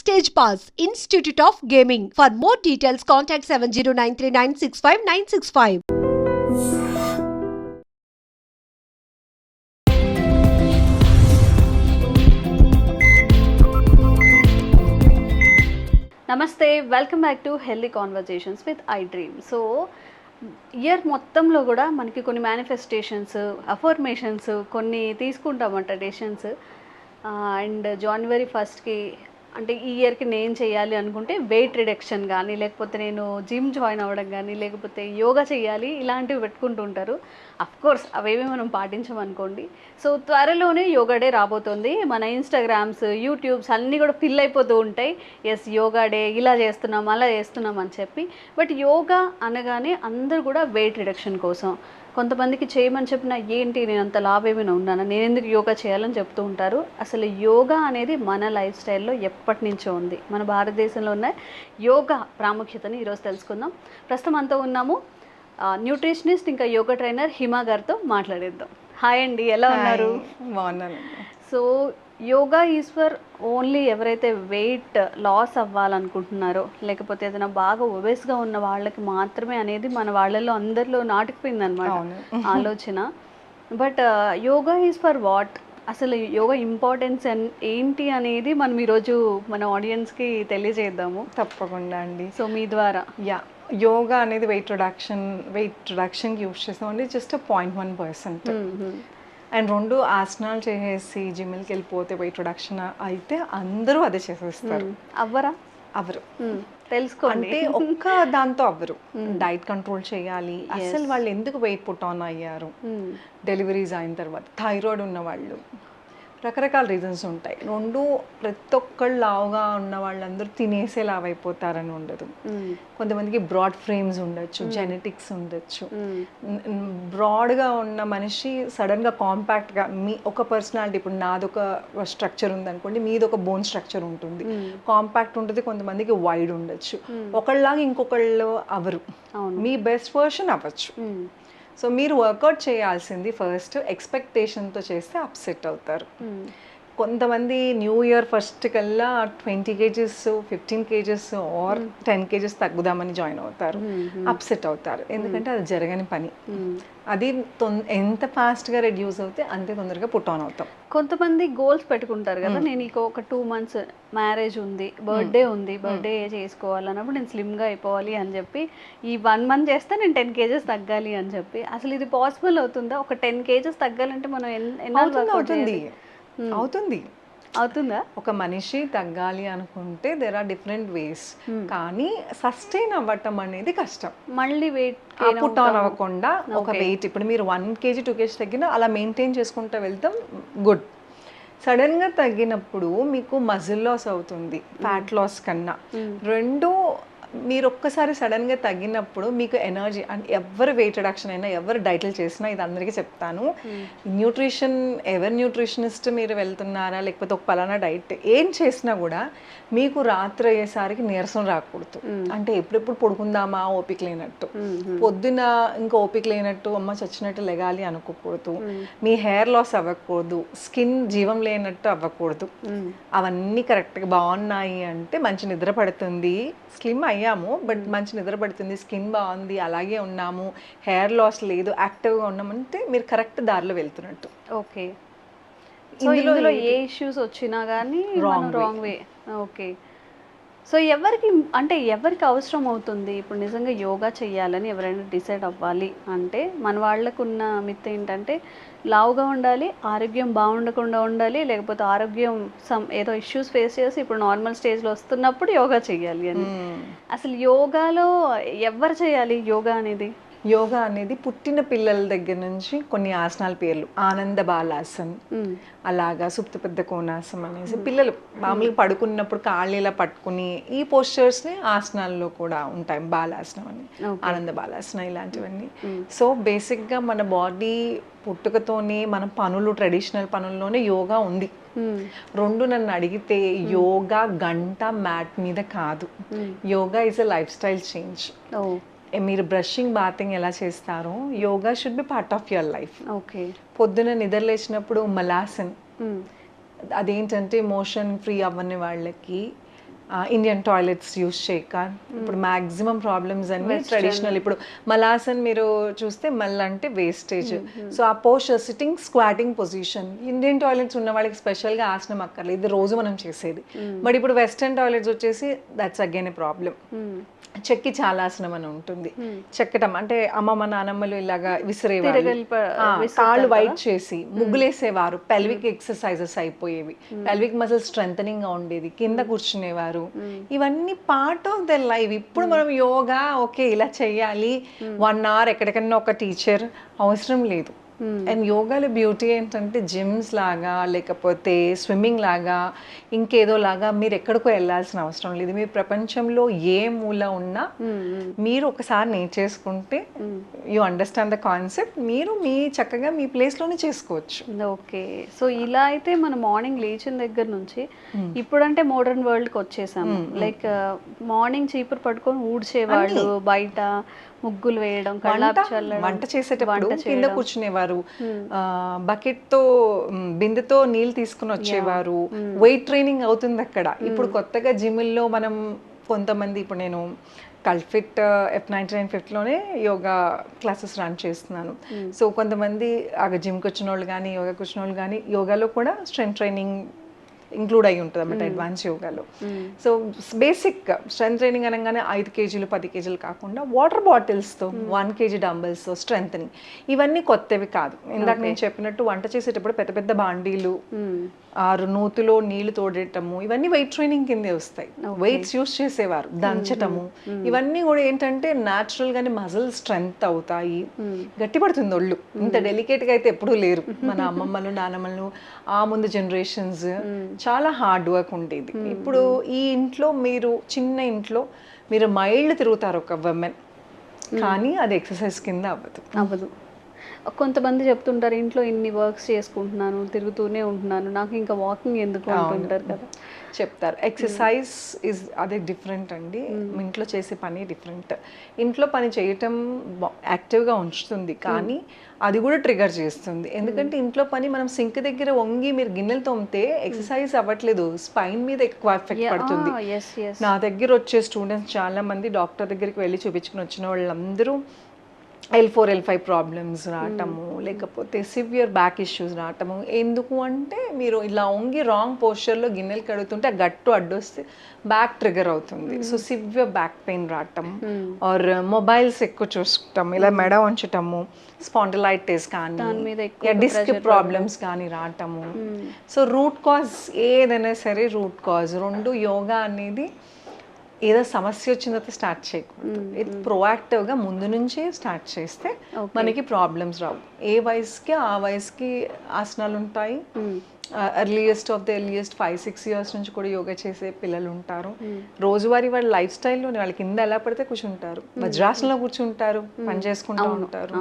Stage Pass, Institute of Gaming. For more details, contact 7093965965965. నమస్తే, welcome back to healthy conversations with I dream. So year మొత్తంలో కూడా మనకి కొన్ని manifestations, affirmations కొన్ని తీసుకుంటామంట decisions. And జనవరి 1కి అంటే ఈ ఇయర్కి నేను చేయాలి అనుకుంటే వెయిట్ రిడక్షన్ కానీ, లేకపోతే నేను జిమ్ జాయిన్ అవ్వడం కానీ, లేకపోతే యోగా చేయాలి, ఇలాంటివి పెట్టుకుంటూ ఉంటారు. అఫ్కోర్స్ అవేవి మనం పాటించమనుకోండి. సో త్వరలోనే యోగా డే రాబోతుంది. మన ఇన్స్టాగ్రామ్స్, యూట్యూబ్స్ అన్నీ కూడా ఫిల్ అయిపోతూ ఉంటాయి. ఎస్, యోగా డే, ఇలా చేస్తున్నాం, అలా చేస్తున్నాం అని చెప్పి. బట్ యోగా అనగానే అందరూ కూడా వెయిట్ రిడక్షన్ కోసం, కొంతమందికి చేయమని చెప్పిన ఏంటి నేను అంత లాభేమైనా ఉన్నాను, నేను ఎందుకు యోగా చేయాలని చెప్తూ ఉంటారు. అసలు యోగా అనేది మన లైఫ్ స్టైల్లో ఎప్పటి నుంచో ఉంది. మన భారతదేశంలో ఉన్న యోగా ప్రాముఖ్యతని ఈరోజు తెలుసుకుందాం. ప్రస్తుతం అంతా ఉన్నాము న్యూట్రిషనిస్ట్ ఇంకా యోగా ట్రైనర్ హిమా గారితో మాట్లాడేద్దాం. హాయ్ అండి, ఎలా ఉన్నారు? బాగున్నాను. So yoga is for only ఎవరైతే వెయిట్ లాస్ అవ్వాలనుకుంటున్నారో, లేకపోతే ఏదైనా బాగా ఒబేస్గా ఉన్న వాళ్ళకి మాత్రమే అనేది మన వాళ్ళల్లో అందరిలో నాటుకుపోయింది అనమాట ఆలోచన. But yoga is for what? అసలు యోగా ఇంపార్టెన్స్ ఏంటి అనేది మనం ఈరోజు మన ఆడియన్స్కి తెలియజేద్దాము. తప్పకుండా అండి. సో మీ ద్వారా యోగా అనేది వెయిట్ రిడక్షన్కి యూజ్ చేస్తామండి. జస్ట్ 0.1%. అండ్ 2 ఆసనాలు చేసేసి జిమ్కి వెళ్ళిపోతే వెయిట్ రిడక్షన్ అయితే అందరూ అదే చేసేస్తారు. అవరు తెలుసుకోండి. అంటే ఒక్క దాంతో అవ్వరు. డైట్ కంట్రోల్ చేయాలి. అసలు వాళ్ళు ఎందుకు వెయిట్ పుట్ ఆన్ అయ్యారు, డెలివరీస్ అయిన తర్వాత, థైరాయిడ్ ఉన్న వాళ్ళు, రకరకాల రీజన్స్ ఉంటాయి. 2 ప్రతి ఒక్కళ్ళు లావుగా ఉన్న వాళ్ళందరూ తినేసే లావు అయిపోతారని ఉండదు. కొంతమందికి బ్రాడ్ ఫ్రేమ్స్ ఉండొచ్చు, జెనెటిక్స్ ఉండొచ్చు. బ్రాడ్గా ఉన్న మనిషి సడన్గా కాంపాక్ట్గా మీ ఒక పర్సనాలిటీ, ఇప్పుడు నాదొక స్ట్రక్చర్ ఉందనుకోండి, మీది ఒక బోన్ స్ట్రక్చర్ ఉంటుంది, కాంపాక్ట్ ఉంటుంది. కొంతమందికి వైడ్ ఉండొచ్చు. ఒకళ్ళలాగా ఇంకొకళ్ళు అవరు. మీ బెస్ట్ వర్షన్ అవ్వచ్చు. సో మీరు వర్కౌట్ చేయాల్సింది ఫస్ట్ ఎక్స్పెక్టేషన్తో చేస్తే అప్సెట్ అవుతారు. కొంతమంది న్యూ ఇయర్ ఫస్ట్ కల్లా 20 kgs 15 kgs ఆర్ 10 kgs తగ్గుదామని జాయిన్ అవుతారు. అప్సెట్ అవుతారు, ఎందుకంటే అది జరగని పని. అది ఎంత ఫాస్ట్గా రెడ్యూస్ అవుతే అంతే తొందరగా పుట్ ఆన్ అవుతాం. కొంతమంది గోల్స్ పెట్టుకుంటారు కదా, నేను ఒక 2 months మ్యారేజ్ ఉంది, బర్త్డే ఉంది, బర్త్డే చేసుకోవాలన్నప్పుడు నేను స్లిమ్గా అయిపోవాలి అని చెప్పి ఈ 1 month చేస్తే నేను 10 kgs తగ్గాలి అని చెప్పి. అసలు ఇది పాసిబుల్ అవుతుందా? ఒక 10 kgs తగ్గాలంటే మనం అవుతుందా? ఒక మనిషి తగ్గాలి అనుకుంటే దేర్ ఆర్ డిఫరెంట్ వేస్, కానీ సస్టైన్ అవ్వటం అనేది కష్టం. మళ్ళీ వెయిట్ పుట్ ఆన్ అవ్వకుండా ఒక వెయిట్, ఇప్పుడు మీరు 1 kg 2 kg తగ్గినా అలా మెయింటైన్ చేసుకుంటూ వెళ్తాం, గుడ్. సడన్గా తగ్గినప్పుడు మీకు మజిల్ లాస్ అవుతుంది ఫ్యాట్ లాస్ కన్నా. 2 మీరు ఒక్కసారి సడన్గా తగ్గినప్పుడు మీకు ఎనర్జీ, అండ్ ఎవరు వెయిట్ రిడక్షన్ అయినా, ఎవరు డైట్లు చేసినా, ఇది అందరికీ చెప్తాను, ఎవరు న్యూట్రిషనిస్ట్ మీరు వెళ్తున్నారా, లేకపోతే ఒక పలానా డైట్ ఏం చేసినా కూడా మీకు రాత్రి అయ్యేసరికి నీరసం రాకూడదు. అంటే ఎప్పుడెప్పుడు పడుకుందామా ఓపిక లేనట్టు, పొద్దున ఇంకా ఓపిక లేనట్టు, అమ్మ చచ్చినట్టు లెగాలి అనుకోకూడదు, మీ హెయిర్ లాస్ అవ్వకూడదు, స్కిన్ జీవం లేనట్టు అవ్వకూడదు. అవన్నీ కరెక్ట్గా బాగున్నాయి అంటే మంచి నిద్ర పడుతుంది, స్లిమ్ అయ్యాము బట్ మంచి నిద్ర పడుతుంది, స్కిన్ బాగుంది, అలాగే ఉన్నాము, హెయిర్ లాస్ లేదు, యాక్టివ్గా ఉన్నామంటే మీరు కరెక్ట్ దారిలో వెళ్తున్నట్టు. ఓకే. సో ఇందులో ఏ ఇష్యూస్ వచ్చినా కానీ రాంగ్ వే. ఓకే. సో ఎవరికి అవసరం అవుతుంది ఇప్పుడు నిజంగా యోగా చేయాలని ఎవరైనా డిసైడ్ అవ్వాలి అంటే? మన వాళ్ళకున్న మిత్ ఏంటంటే లావుగా ఉండాలి, ఆరోగ్యం బాగుండకుండా ఉండాలి, లేకపోతే ఆరోగ్యం ఏదో ఇష్యూస్ ఫేస్ చేసి ఇప్పుడు నార్మల్ స్టేజ్లో వస్తున్నప్పుడు యోగా చేయాలి అని. అసలు యోగాలో ఎవరు చేయాలి యోగా అనేది? యోగా అనేది పుట్టిన పిల్లల దగ్గర నుంచి కొన్ని ఆసనాల పేర్లు, ఆనంద బాలాసన్, అలాగా సుప్త పెద్ద కోణాసనం అనేసి, పిల్లలు మామూలుగా పడుకున్నప్పుడు కాళ్ళు ఇలా పట్టుకుని ఈ పోస్చర్స్ని ఆసనాల్లో కూడా ఉంటాయి. బాలాసనం అని, ఆనంద బాలాసనం, ఇలాంటివన్నీ. సో బేసిక్గా మన బాడీ పుట్టుకతోనే మన పనులు, ట్రెడిషనల్ పనుల్లోనే యోగా ఉంది. 2 నన్ను అడిగితే యోగా గంట మ్యాట్ మీద కాదు. Yoga is a life style change. మీరు బ్రషింగ్, బాతింగ్ ఎలా చేస్తారో yoga should be part of your life. Okay. పొద్దున నిద్ర లేచినప్పుడు మలాసన్, అదేంటంటే మోషన్ ఫ్రీ అవ్వని వాళ్ళకి ఇండియన్ టాయిలెట్స్ యూస్ చేయక ఇప్పుడు మ్యాక్సిమం ప్రాబ్లమ్స్ అన్ని ట్రెడిషనల్. ఇప్పుడు మలాసన్ మీరు చూస్తే మల్ అంటే వేస్టేజ్. సో ఆ posture sitting squatting position, Indian toilets ఉన్న వాళ్ళకి స్పెషల్గా ఆసనం అక్కర్లేదు, ఇది రోజు మనం చేసేది. బట్ ఇప్పుడు వెస్టర్న్ టాయిలెట్స్ వచ్చేసి దట్స్ అగైన్ ఏ ప్రాబ్లం. చెక్కి చాలాసనం అని ఉంటుంది, చెక్కటం అంటే అమ్మమ్మ నానమ్మలు ఇలాగా విసిరేవారు, కాళ్ళు వైట్ చేసి ముగ్గులేసేవారు, పెల్విక్ ఎక్సర్సైజెస్ అయిపోయేవి, పెల్విక్ మజిల్ స్ట్రెంథనింగ్ గా ఉండేది, కింద కూర్చునేవారు. ఇవన్నీ పార్ట్ ఆఫ్ ద లైఫ్. ఇప్పుడు మనం యోగా ఓకే ఇలా చెయ్యాలి 1 hour ఎక్కడికన్నా ఒక టీచర్ అవసరం లేదు. అండ్ యోగాలో బ్యూటీ ఏంటంటే జిమ్స్ లాగా లేకపోతే స్విమ్మింగ్ లాగా ఇంకేదో లాగా మీరు ఎక్కడికో వెళ్ళాల్సిన అవసరం లేదు. మీరు ప్రపంచంలో ఏ మూల ఉన్నా మీరు ఒకసారి నేర్చేసుకుంటే యూ అండర్స్టాండ్ ద కాన్సెప్ట్, మీరు మీ చక్కగా మీ ప్లేస్లోనే చేసుకోవచ్చు. ఓకే, సో ఇలా అయితే మనం మార్నింగ్ లేచిన దగ్గర నుంచి ఇప్పుడంటే మోడర్న్ వరల్డ్కి వచ్చేసాము. లైక్ మార్నింగ్ చీపురు పట్టుకొని ఊడ్చేవాళ్ళు, బయట ముగ్గులు వేయడం, వంట చేసేటప్పుడు కింద కూర్చునేవారు, బకెట్ తో బిందెతో నీళ్ళు తీసుకుని వచ్చేవారు, వెయిట్ ట్రైనింగ్ అవుతుంది అక్కడ. ఇప్పుడు కొత్తగా జిమ్లో మనం కొంతమంది, ఇప్పుడు నేను కల్ఫిట్ F99 ఫిట్లోనే యోగా క్లాసెస్ రన్ చేస్తున్నాను. సో కొంతమంది జిమ్కి వచ్చిన వాళ్ళు కానీ యోగాకి వచ్చిన వాళ్ళు కానీ యోగాలో కూడా స్ట్రెంత్ ట్రైనింగ్ ఇంక్లూడ్ అయి ఉంటుంది అన్నమాట అడ్వాన్స్ యోగాలో. సో బేసిక్ స్ట్రెంత్ ట్రైనింగ్ అనగానే 5 kgs 10 kgs కాకుండా వాటర్ బాటిల్స్తో 1 kg డంబెల్స్తో స్ట్రెంథనింగ్, ఇవన్నీ కొత్తవి కాదు. ఇందాక నేను చెప్పినట్టు వంట చేసేటప్పుడు పెద్ద పెద్ద బాండీలు, 6 నూతులో నీళ్లు తోడేయటము, ఇవన్నీ వెయిట్ ట్రైనింగ్ కిందే వస్తాయి. వెయిట్స్ యూస్ చేసేవారు, దంచటము, ఇవన్నీ కూడా ఏంటంటే న్యాచురల్ గానే మజిల్ స్ట్రెంగ్త్ అవుతాయి, గట్టిపడుతుంది ఒళ్ళు. ఇంత డెలికేట్ గా అయితే ఎప్పుడూ లేరు మన అమ్మమ్మలు నానమ్మలు. ఆ ముందు జనరేషన్స్ చాలా హార్డ్ వర్క్ ఉండేది. ఇప్పుడు ఈ ఇంట్లో మీరు చిన్న ఇంట్లో మీరు మైళ్ళు తిరుగుతారు ఒక విమెన్, కానీ అది ఎక్సర్సైజ్ కింద అవ్వదు. కొంతమంది చెప్తుంటారు ఇంట్లో ఇన్ని వర్క్స్ చేసుకుంటున్నాను, తిరుగుతూనే ఉంటున్నాను, నాకు ఇంకా వాకింగ్ ఎందుకు అంటుంటారు కదా. చెప్తారు ఎక్సర్సైజ్ ఇస్ అదే డిఫరెంట్ అండి. ఇంట్లో చేసే పని డిఫరెంట్. ఇంట్లో పని చేయటం యాక్టివ్గా ఉంచుతుంది, కానీ అది కూడా ట్రిగర్ చేస్తుంది. ఎందుకంటే ఇంట్లో పని మనం సింక్ దగ్గర వంగి మీరు గిన్నెలు తోమితే ఎక్సర్సైజ్ అవ్వట్లేదు, స్పైన్ మీద ఎక్కువ ఎఫెక్ట్ పడుతుంది. నా దగ్గర వచ్చే స్టూడెంట్స్ చాలా మంది డాక్టర్ దగ్గరికి వెళ్ళి చూపించుకుని వచ్చిన వాళ్ళందరూ L4 L5 ప్రాబ్లమ్స్ రావటము, లేకపోతే సివియర్ బ్యాక్ ఇష్యూస్ రావటము. ఎందుకు అంటే మీరు ఇలా వంగి రాంగ్ పోస్చర్లో గిన్నెలు కడుగుతుంటే ఆ గట్టు అడ్డొస్తే బ్యాక్ ట్రిగర్ అవుతుంది. సో సివియర్ బ్యాక్ పెయిన్ రావటం, ఆర్ మొబైల్స్ ఎక్కువ చూసుకోవటం, ఇలా మెడ ఉంచటము, స్పాండిలైటిస్ కానీ డిస్క్ ప్రాబ్లమ్స్ కానీ రావటము. సో రూట్ కాజ్ ఏదైనా సరే రూట్ కాజ్ రెండు. యోగా అనేది ఏదో సమస్య వచ్చిన తర్వాత స్టార్ట్ చేయకూడదు, ఇది ప్రొయాక్టివ్గా ముందు నుంచే స్టార్ట్ చేస్తే మనకి ప్రాబ్లమ్స్ రావు. ఏ వయసుకి ఆ వయసుకి ఆసనాలు ఉంటాయి. ఎర్లియస్ట్ 5-6 years నుంచి కూడా యోగా చేసే పిల్లలు ఉంటారు. రోజువారీ వాళ్ళ లైఫ్ స్టైల్లో వాళ్ళ కింద ఎలా పడితే కూర్చుంటారు, వజ్రాసనంలో కూర్చుంటారు, పని చేసుకుంటూ ఉంటారు.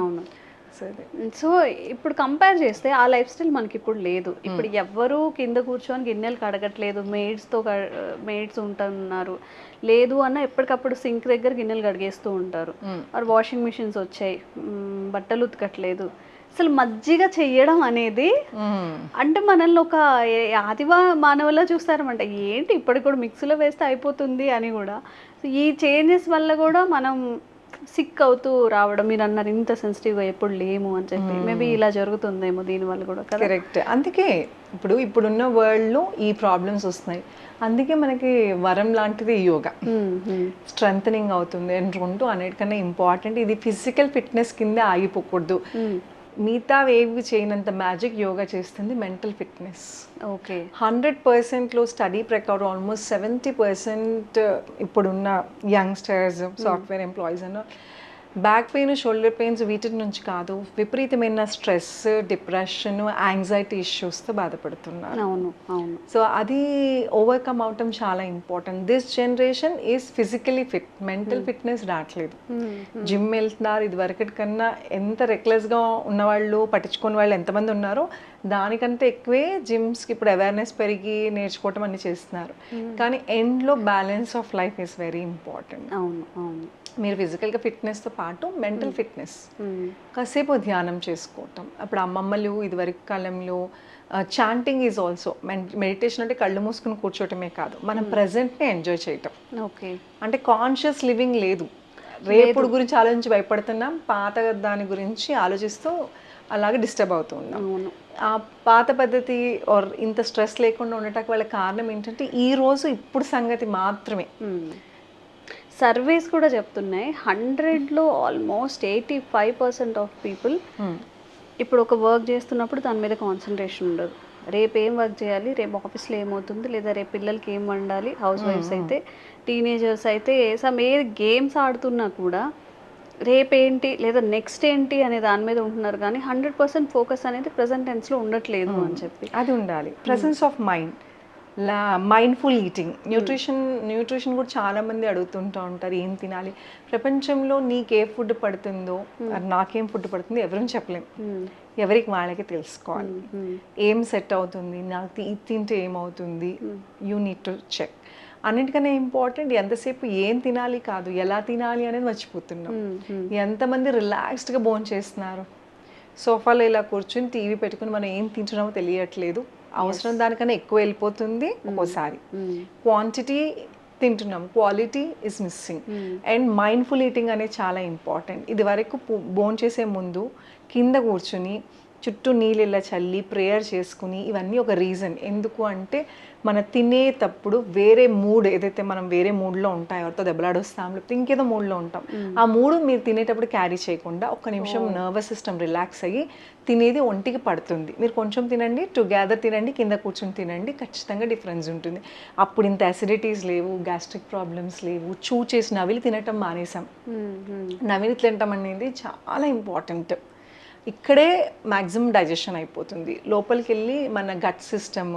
సో ఇప్పుడు కంపేర్ చేస్తే ఆ లైఫ్ స్టైల్ మనకి ఇప్పుడు లేదు. ఇప్పుడు ఎవ్వరూ కింద కూర్చొని గిన్నెలు కడగట్లేదు, మేడ్స్ ఉంటున్నారు. లేదు అన్న ఎప్పటికప్పుడు సింక్ దగ్గర గిన్నెలు కడిగేస్తూ ఉంటారు. మరి వాషింగ్ మిషన్స్ వచ్చాయి, బట్టలు ఉతకట్లేదు. అసలు మజ్జిగ చెయ్యడం అనేది అంటే మనల్ని ఒక ఆదివా మానవులా చూస్తారన్నమాట. ఏంటి ఇప్పటికి కూడా మిక్సీలో వేస్తే అయిపోతుంది అని కూడా. ఈ చేంజెస్ వల్ల కూడా మనం సిక్ అవుతూ రావడం, మీరు అన్నారు ఇంత సెన్సిటివ్గా ఎప్పుడు లేము అని చెప్పి, మేబీ ఇలా జరుగుతుందేమో దీనివల్ల కూడా. కరెక్ట్. అందుకే ఇప్పుడున్న వరల్డ్లో ఈ ప్రాబ్లమ్స్ వస్తున్నాయి. అందుకే మనకి వరం లాంటిది యోగా, స్ట్రెంథనింగ్ అవుతుంది. అండ్ రెండు అన్నిటికన్నా ఇంపార్టెంట్, ఇది ఫిజికల్ ఫిట్నెస్ కింద ఆగిపోకూడదు. మిగతా ఏవి చేయనంత మ్యాజిక్ యోగా చేస్తుంది మెంటల్ ఫిట్నెస్. ఓకే, 100%లో స్టడీ ప్రకారం ఆల్మోస్ట్ 70% ఇప్పుడున్న యంగ్స్టర్స్, సాఫ్ట్వేర్ ఎంప్లాయీస్ అన్న బ్యాక్ పెయిన్, షోల్డర్ పెయిన్స్ వీటి నుంచి కాదు, విపరీతమైన స్ట్రెస్, డిప్రెషన్, యాంగ్జైటీ ఇష్యూస్తో బాధపడుతున్నారు. అవును అవును. సో అది ఓవర్కమ్ అవటం చాలా important. This generation is physically fit, mental fitness రావట్లేదు. జిమ్ వెళ్తున్నారు, ఇది వరకటి కన్నా ఎంత రెక్లెస్గా ఉన్నవాళ్ళు, పట్టించుకునే వాళ్ళు ఎంతమంది ఉన్నారో దానికంటే ఎక్కువే జిమ్స్కి ఇప్పుడు అవేర్నెస్ పెరిగి నేర్చుకోవటం అన్ని చేస్తున్నారు. కానీ ఎండ్లో balance of life is very important. అవును అవును. మీరు ఫిజికల్గా ఫిట్నెస్తో పాటు మెంటల్ ఫిట్నెస్, కాసేపు ధ్యానం చేసుకోవటం. అప్పుడు అమ్మమ్మలు ఇదివరకు కాలంలో చాంటింగ్ ఈజ్ ఆల్సో మెడిటేషన్. అంటే కళ్ళు మూసుకుని కూర్చోవటమే కాదు, మనం ప్రజెంట్ని ఎంజాయ్ చేయటం. ఓకే. అంటే కాన్షియస్ లివింగ్ లేదు, రేపుడు గురించి ఆలోచించి భయపడుతున్నాం, పాత దాని గురించి ఆలోచిస్తూ అలాగే డిస్టర్బ్ అవుతూ ఉన్నాం. ఆ పాత పద్ధతి ఆర్ ఇంత స్ట్రెస్ లేకుండా ఉండటానికి వాళ్ళ కారణం ఏంటంటే ఈ రోజు ఇప్పుడు సంగతి మాత్రమే. సర్వేస్ కూడా చెప్తున్నాయి 100లో ఆల్మోస్ట్ 85% ఆఫ్ పీపుల్ ఇప్పుడు ఒక వర్క్ చేస్తున్నప్పుడు దాని మీద కాన్సన్ట్రేషన్ ఉండదు. రేపు ఏం వర్క్ చేయాలి, రేపు ఆఫీస్లో ఏమవుతుంది, లేదా రేపు పిల్లలకి ఏం వండాలి, హౌస్ వైఫ్స్ అయితే, టీనేజర్స్ అయితే ఏ గేమ్స్ ఆడుతున్నా కూడా రేపేంటి లేదా నెక్స్ట్ ఏంటి అనే దాని మీద ఉంటున్నారు. కానీ 100% ఫోకస్ అనేది ప్రజెంట్ టెన్స్లో ఉండట్లేదు అని చెప్పి. అది ఉండాలి. Presence of mind, mindful eating. Nutrition కూడా చాలామంది అడుగుతుంటూ ఉంటారు ఏం తినాలి. ప్రపంచంలో నీకే ఫుడ్ పడుతుందో నాకేం ఫుడ్ పడుతుందో ఎవరూ చెప్పలేం. ఎవరికి వాళ్ళకి తెలుసుకోవాలి ఏం సెట్ అవుతుంది, నాకు ఇది తింటే ఏమవుతుంది. You need to check. అన్నిటికన్నా ఇంపార్టెంట్ ఎంతసేపు ఏం తినాలి కాదు, ఎలా తినాలి అనేది మర్చిపోతున్నాం. ఎంతమంది రిలాక్స్డ్గా భోంచేస్తున్నారు, సోఫాలో ఇలా కూర్చుని టీవీ పెట్టుకుని మనం ఏం తింటున్నామో తెలియట్లేదు. అవసరం దానికన్నా ఎక్కువ వెళ్ళిపోతుంది ఒక్కోసారి. క్వాంటిటీ తింటున్నాం, quality is missing. And mindful eating అనేది చాలా ఇంపార్టెంట్. ఇది వరకు భోంచేసే ముందు కింద కూర్చుని చుట్టూ నీళ్ళు ఇలా చల్లి ప్రేయర్ చేసుకుని, ఇవన్నీ ఒక రీజన్. ఎందుకు అంటే మన తినేటప్పుడు వేరే మూడ్ ఏదైతే మనం వేరే మూడ్లో ఉంటాయో, ఎవరితో దెబ్బలాడొస్తాం లేకపోతే ఇంకేదో మూడ్లో ఉంటాం, ఆ మూడు మీరు తినేటప్పుడు క్యారీ చేయకుండా ఒక్క నిమిషం నర్వస్ సిస్టమ్ రిలాక్స్ అయ్యి తినేది ఒంటికి పడుతుంది. మీరు కొంచెం తినండి, టుగెదర్ తినండి, కింద కూర్చొని తినండి, ఖచ్చితంగా డిఫరెన్స్ ఉంటుంది. అప్పుడు ఇంత అసిడిటీస్ లేవు, గ్యాస్ట్రిక్ ప్రాబ్లమ్స్ లేవు. చేసి నవిలి తినటం మానేసాం. నవిలి తినటం అనేది చాలా ఇంపార్టెంట్. ఇక్కడే మ్యాక్సిమం డైజెషన్ అయిపోతుంది. లోపలికి వెళ్ళి మన గట్ సిస్టమ్,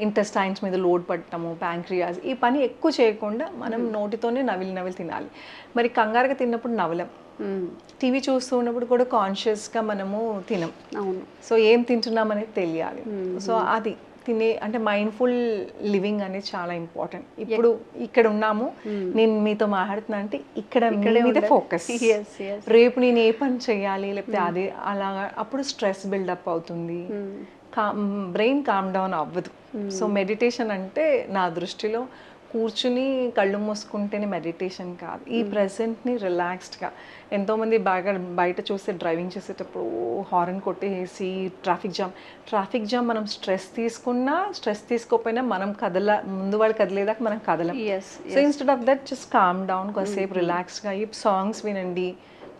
ఇంటెస్టైన్స్ మీద లోడ్ పడటము, ప్యాంక్రియాస్, ఈ పని ఎక్కువ చేయకుండా మనం నోటితోనే నవిలి తినాలి. మరి కంగారుగా తిన్నప్పుడు నవలం, టీవీ చూస్తూ ఉన్నప్పుడు కూడా కాన్షియస్గా మనము తినం. అవును. సో ఏం తింటున్నాం అనేది తెలియాలి. సో అది అంటే మైండ్ఫుల్ లివింగ్ అనేది చాలా ఇంపార్టెంట్. ఇప్పుడు ఇక్కడ ఉన్నాము, నేను మీతో మాట్లాడుతున్నా అంటే ఇక్కడ మీద ఫోకస్. రేపు నేను ఏ పని చేయాలి లేకపోతే అదే అలాగా, అప్పుడు స్ట్రెస్ బిల్డప్ అవుతుంది, బ్రెయిన్ కామ్ డౌన్ అవ్వదు. సో మెడిటేషన్ అంటే నా దృష్టిలో కూర్చుని కళ్ళు మూసుకుంటేనే మెడిటేషన్ కాదు, ఈ ప్రెజెంట్ని రిలాక్స్డ్గా. ఎంతోమంది బాగా బయట చూస్తే డ్రైవింగ్ చేసేటప్పుడు హార్న్ కొట్టేసి ట్రాఫిక్ జామ్ మనం స్ట్రెస్ తీసుకోకపోయినా మనం ముందు వాళ్ళు కదిలేదాకా మనం కదలం. So instead of that just calm down, కాసేపు రిలాక్స్గా ఈ సాంగ్స్ వినండి,